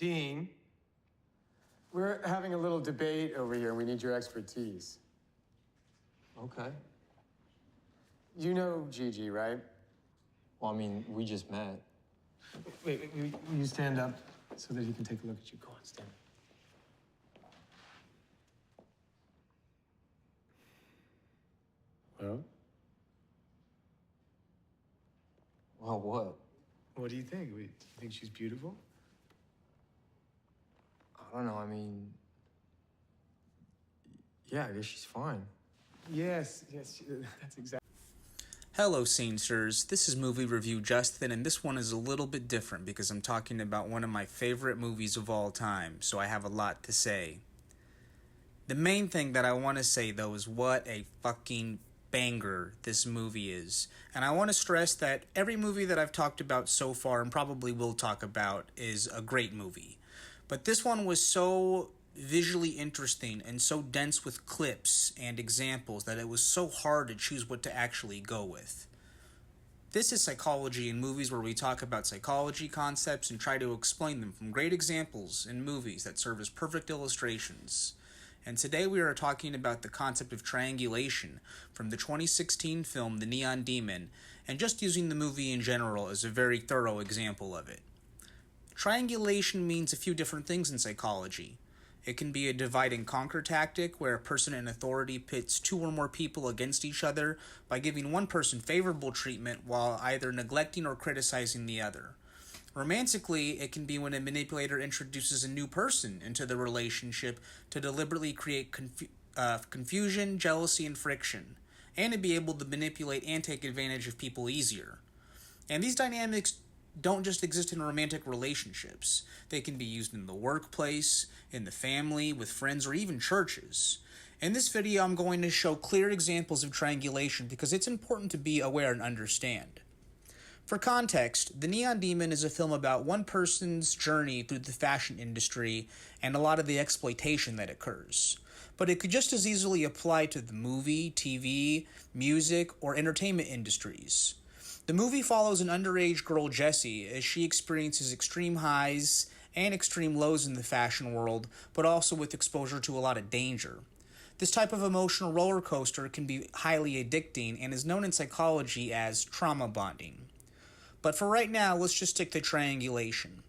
Dean, we're having a little debate over here. We need your expertise. Okay. You know Gigi, right? Well, I mean, we just met. Wait, will you stand up so that he can take a look at you? Go on, stand up. Well? Well, what? What do you think? Do you think she's beautiful? I don't know, I mean... Yeah, I guess she's fine. Yes, that's exactly. Hello Scenesters, this is Movie Review Justin, and this one is a little bit different because I'm talking about one of my favorite movies of all time, so I have a lot to say. The main thing that I want to say though is what a fucking banger this movie is. And I want to stress that every movie that I've talked about so far and probably will talk about is a great movie. But this one was so visually interesting and so dense with clips and examples that it was so hard to choose what to actually go with. This is Psychology in Movies, where we talk about psychology concepts and try to explain them from great examples in movies that serve as perfect illustrations. And today we are talking about the concept of triangulation from the 2016 film The Neon Demon, and just using the movie in general as a very thorough example of it. Triangulation means a few different things in psychology. It can be a divide and conquer tactic where a person in authority pits two or more people against each other by giving one person favorable treatment while either neglecting or criticizing the other. Romantically, it can be when a manipulator introduces a new person into the relationship to deliberately create confusion, jealousy, and friction, and to be able to manipulate and take advantage of people easier. And these dynamics don't just exist in romantic relationships. They can be used in the workplace, in the family, with friends, or even churches. In this video, I'm going to show clear examples of triangulation because it's important to be aware and understand. For context, The Neon Demon is a film about one person's journey through the fashion industry and a lot of the exploitation that occurs. But it could just as easily apply to the movie, TV, music, or entertainment industries. The movie follows an underage girl, Jessie, as she experiences extreme highs and extreme lows in the fashion world, but also with exposure to a lot of danger. This type of emotional roller coaster can be highly addicting and is known in psychology as trauma bonding. But for right now, let's just stick to triangulation.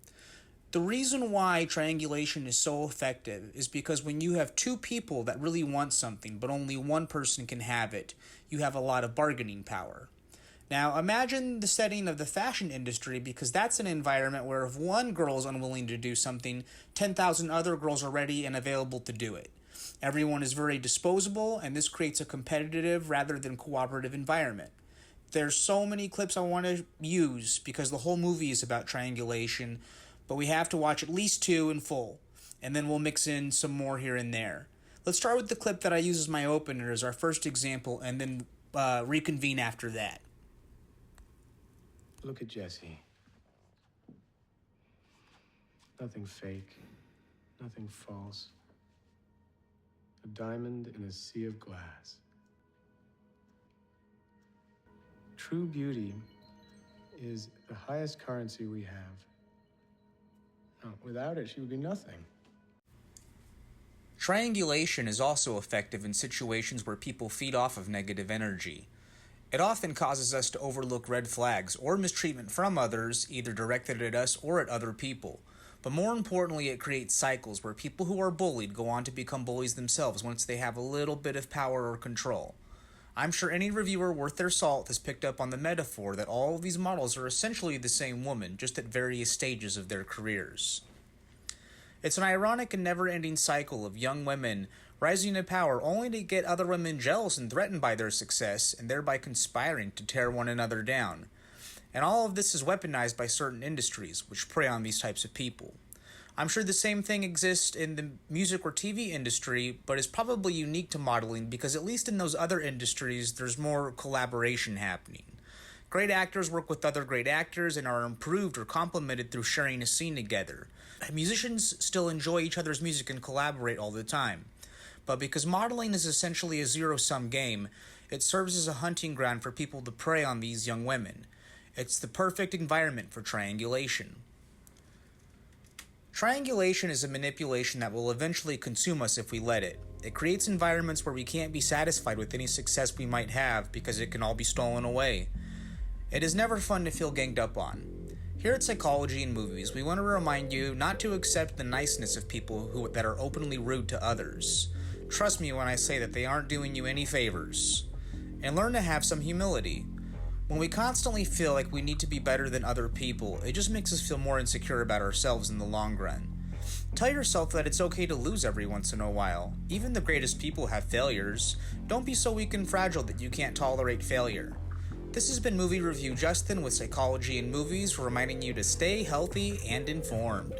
The reason why triangulation is so effective is because when you have two people that really want something, but only one person can have it, you have a lot of bargaining power. Now, imagine the setting of the fashion industry, because that's an environment where if one girl is unwilling to do something, 10,000 other girls are ready and available to do it. Everyone is very disposable, and this creates a competitive rather than cooperative environment. There's so many clips I want to use because the whole movie is about triangulation, but we have to watch at least two in full, and then we'll mix in some more here and there. Let's start with the clip that I use as my opener as our first example, and then reconvene after that. Look at Jessie. Nothing fake, nothing false. A diamond in a sea of glass. True beauty is the highest currency we have. Now, without it, she would be nothing. Triangulation is also effective in situations where people feed off of negative energy. It often causes us to overlook red flags or mistreatment from others, either directed at us or at other people. But more importantly, it creates cycles where people who are bullied go on to become bullies themselves once they have a little bit of power or control. I'm sure any reviewer worth their salt has picked up on the metaphor that all of these models are essentially the same woman, just at various stages of their careers. It's an ironic and never-ending cycle of young women rising to power only to get other women jealous and threatened by their success, and thereby conspiring to tear one another down. And all of this is weaponized by certain industries, which prey on these types of people. I'm sure the same thing exists in the music or TV industry, but is probably unique to modeling because at least in those other industries, there's more collaboration happening. Great actors work with other great actors and are improved or complemented through sharing a scene together. Musicians still enjoy each other's music and collaborate all the time. But because modeling is essentially a zero-sum game, it serves as a hunting ground for people to prey on these young women. It's the perfect environment for triangulation. Triangulation is a manipulation that will eventually consume us if we let it. It creates environments where we can't be satisfied with any success we might have because it can all be stolen away. It is never fun to feel ganged up on. Here at Psychology in Movies, we want to remind you not to accept the niceness of people that are openly rude to others. Trust me when I say that they aren't doing you any favors. And learn to have some humility. When we constantly feel like we need to be better than other people, it just makes us feel more insecure about ourselves in the long run. Tell yourself that it's okay to lose every once in a while. Even the greatest people have failures. Don't be so weak and fragile that you can't tolerate failure. This has been Movie Review Justin with Psychology in Movies, reminding you to stay healthy and informed.